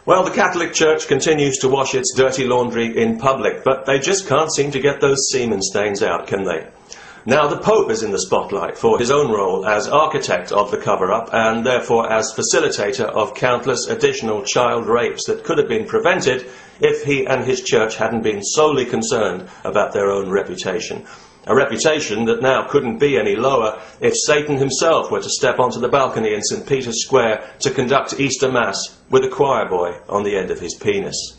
Well, the Catholic Church continues to wash its dirty laundry in public, but they just can't seem to get those semen stains out, can they? Now the Pope is in the spotlight for his own role as architect of the cover-up and therefore as facilitator of countless additional child rapes that could have been prevented if he and his church hadn't been solely concerned about their own reputation. A reputation that now couldn't be any lower if Satan himself were to step onto the balcony in St. Peter's Square to conduct Easter Mass with a choir boy on the end of his penis.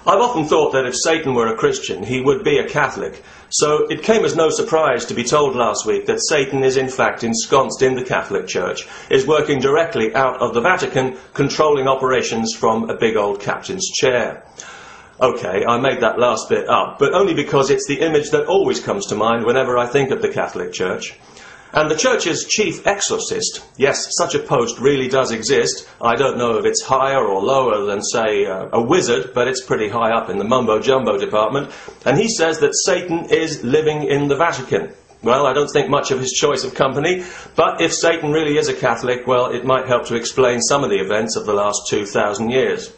I've often thought that if Satan were a Christian, he would be a Catholic, so it came as no surprise to be told last week that Satan is in fact ensconced in the Catholic Church, is working directly out of the Vatican, controlling operations from a big old captain's chair. OK, I made that last bit up, but only because it's the image that always comes to mind whenever I think of the Catholic Church. And the Church's chief exorcist, yes, such a post really does exist. I don't know if it's higher or lower than, say, a wizard, but it's pretty high up in the mumbo-jumbo department. And he says that Satan is living in the Vatican. Well, I don't think much of his choice of company, but if Satan really is a Catholic, well, it might help to explain some of the events of the last 2,000 years.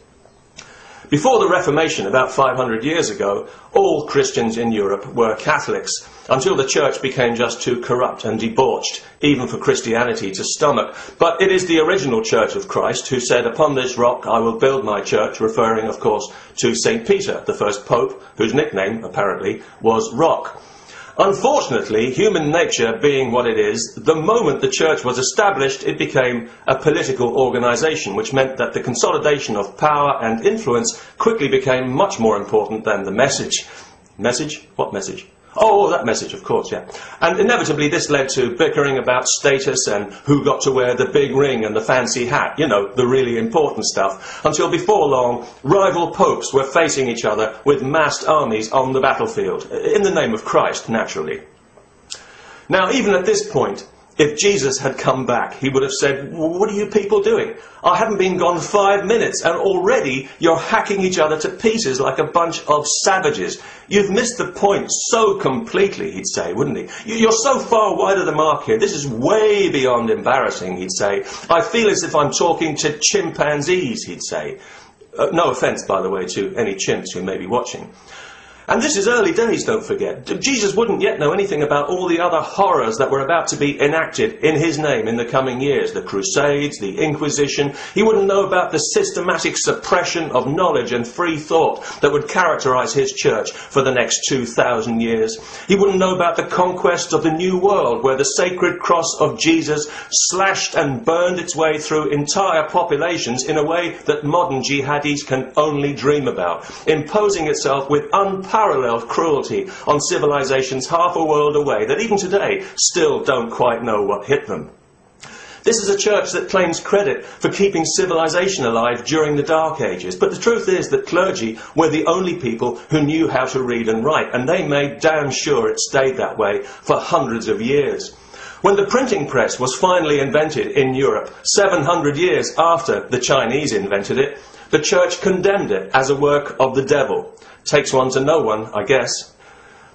Before the Reformation, about 500 years ago, all Christians in Europe were Catholics, until the Church became just too corrupt and debauched, even for Christianity to stomach. But it is the original Church of Christ who said, "Upon this rock I will build my church," referring, of course, to St. Peter, the first pope, whose nickname, apparently, was Rock. Unfortunately, human nature being what it is, the moment the church was established, it became a political organisation, which meant that the consolidation of power and influence quickly became much more important than the message. Message? What message? Oh, that message, of course, yeah. And inevitably this led to bickering about status and who got to wear the big ring and the fancy hat, you know, the really important stuff, until before long rival popes were facing each other with massed armies on the battlefield, in the name of Christ, naturally. Now, even at this point, if Jesus had come back, he would have said, "What are you people doing? I haven't been gone 5 minutes and already you're hacking each other to pieces like a bunch of savages. You've missed the point so completely," he'd say, wouldn't he? "You're so far wide of the mark here. This is way beyond embarrassing," he'd say. "I feel as if I'm talking to chimpanzees," he'd say. No offence, by the way, to any chimps who may be watching. And this is early days, don't forget. Jesus wouldn't yet know anything about all the other horrors that were about to be enacted in his name in the coming years. The Crusades, the Inquisition. He wouldn't know about the systematic suppression of knowledge and free thought that would characterise his church for the next 2,000 years. He wouldn't know about the conquest of the New World, where the sacred cross of Jesus slashed and burned its way through entire populations in a way that modern jihadis can only dream about, imposing itself with unparalleled cruelty on civilizations half a world away that even today still don't quite know what hit them. This is a church that claims credit for keeping civilization alive during the Dark Ages, but the truth is that clergy were the only people who knew how to read and write, and they made damn sure it stayed that way for hundreds of years. When the printing press was finally invented in Europe, 700 years after the Chinese invented it, the church condemned it as a work of the devil. Takes one to know one, I guess.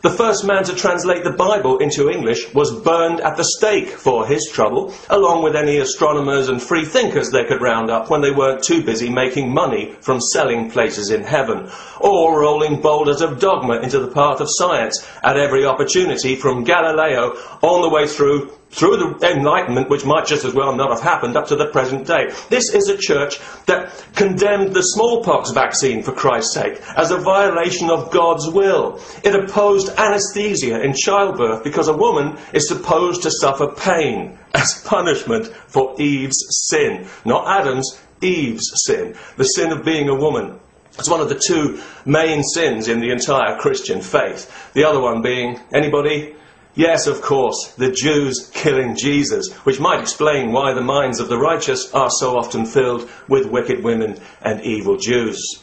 The first man to translate the Bible into English was burned at the stake for his trouble, along with any astronomers and free thinkers they could round up when they weren't too busy making money from selling places in heaven, or rolling boulders of dogma into the path of science at every opportunity, from Galileo on the way through the Enlightenment, which might just as well not have happened, up to the present day. This is a church that condemned the smallpox vaccine, for Christ's sake, as a violation of God's will. It opposed anesthesia in childbirth because a woman is supposed to suffer pain as punishment for Eve's sin. Not Adam's, Eve's sin. The sin of being a woman. It's one of the two main sins in the entire Christian faith. The other one being, anybody? Yes, of course, the Jews killing Jesus, which might explain why the minds of the righteous are so often filled with wicked women and evil Jews.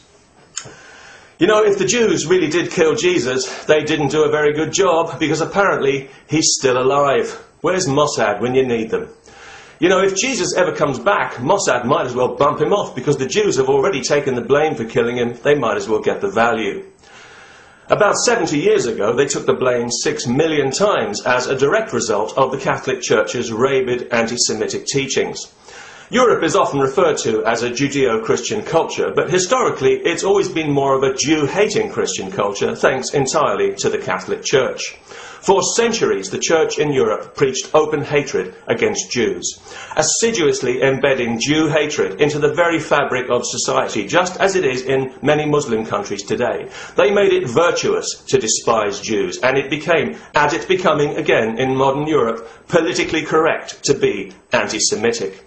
You know, if the Jews really did kill Jesus, they didn't do a very good job, because apparently he's still alive. Where's Mossad when you need them? You know, if Jesus ever comes back, Mossad might as well bump him off, because the Jews have already taken the blame for killing him. They might as well get the value. About 70 years ago, they took the blame 6 million times as a direct result of the Catholic Church's rabid anti-Semitic teachings. Europe is often referred to as a Judeo-Christian culture, but historically it's always been more of a Jew-hating Christian culture, thanks entirely to the Catholic Church. For centuries, the Church in Europe preached open hatred against Jews, assiduously embedding Jew hatred into the very fabric of society, just as it is in many Muslim countries today. They made it virtuous to despise Jews, and it became, as it's becoming again in modern Europe, politically correct to be anti-Semitic.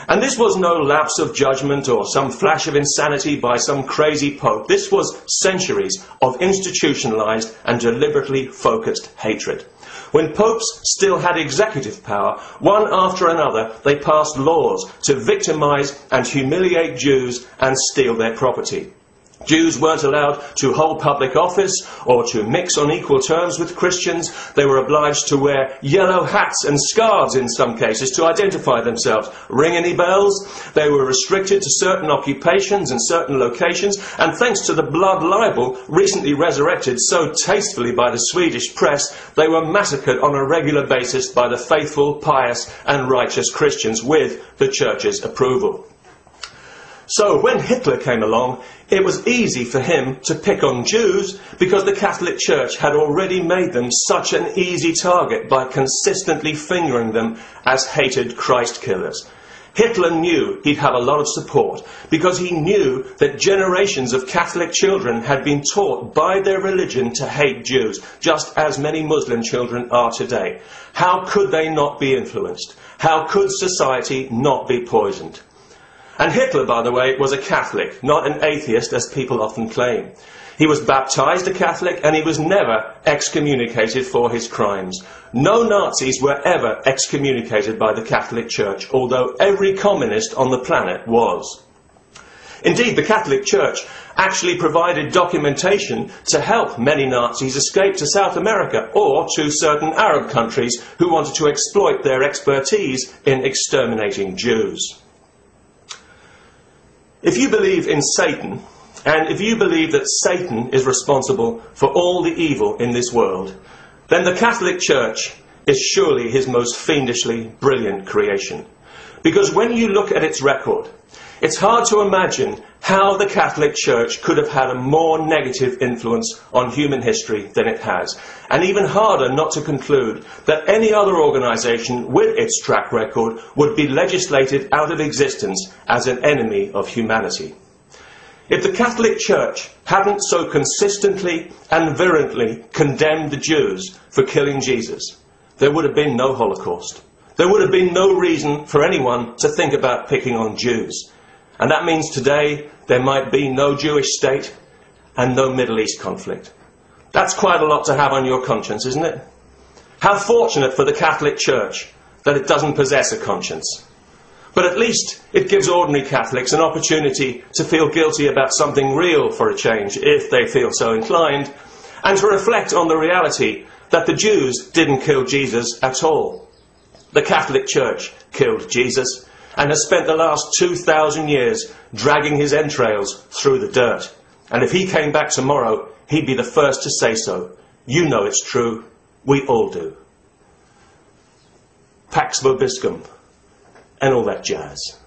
And this was no lapse of judgment or some flash of insanity by some crazy pope. This was centuries of institutionalized and deliberately focused hatred. When popes still had executive power, one after another, they passed laws to victimize and humiliate Jews and steal their property. Jews weren't allowed to hold public office or to mix on equal terms with Christians. They were obliged to wear yellow hats and scarves in some cases to identify themselves. Ring any bells? They were restricted to certain occupations and certain locations, and thanks to the blood libel recently resurrected so tastefully by the Swedish press, they were massacred on a regular basis by the faithful, pious and righteous Christians with the Church's approval. So when Hitler came along, it was easy for him to pick on Jews because the Catholic Church had already made them such an easy target by consistently fingering them as hated Christ killers. Hitler knew he'd have a lot of support because he knew that generations of Catholic children had been taught by their religion to hate Jews, just as many Muslim children are today. How could they not be influenced? How could society not be poisoned? And Hitler, by the way, was a Catholic, not an atheist, as people often claim. He was baptized a Catholic, and he was never excommunicated for his crimes. No Nazis were ever excommunicated by the Catholic Church, although every communist on the planet was. Indeed, the Catholic Church actually provided documentation to help many Nazis escape to South America or to certain Arab countries who wanted to exploit their expertise in exterminating Jews. If you believe in Satan, and if you believe that Satan is responsible for all the evil in this world, then the Catholic Church is surely his most fiendishly brilliant creation. Because when you look at its record, it's hard to imagine how the Catholic Church could have had a more negative influence on human history than it has. And even harder not to conclude that any other organisation with its track record would be legislated out of existence as an enemy of humanity. If the Catholic Church hadn't so consistently and virulently condemned the Jews for killing Jesus, there would have been no Holocaust. There would have been no reason for anyone to think about picking on Jews. And that means today there might be no Jewish state and no Middle East conflict. That's quite a lot to have on your conscience, isn't it? How fortunate for the Catholic Church that it doesn't possess a conscience. But at least it gives ordinary Catholics an opportunity to feel guilty about something real for a change, if they feel so inclined, and to reflect on the reality that the Jews didn't kill Jesus at all. The Catholic Church killed Jesus and has spent the last 2,000 years dragging his entrails through the dirt. And if he came back tomorrow, he'd be the first to say so. You know it's true. We all do. Pax vobiscum and all that jazz.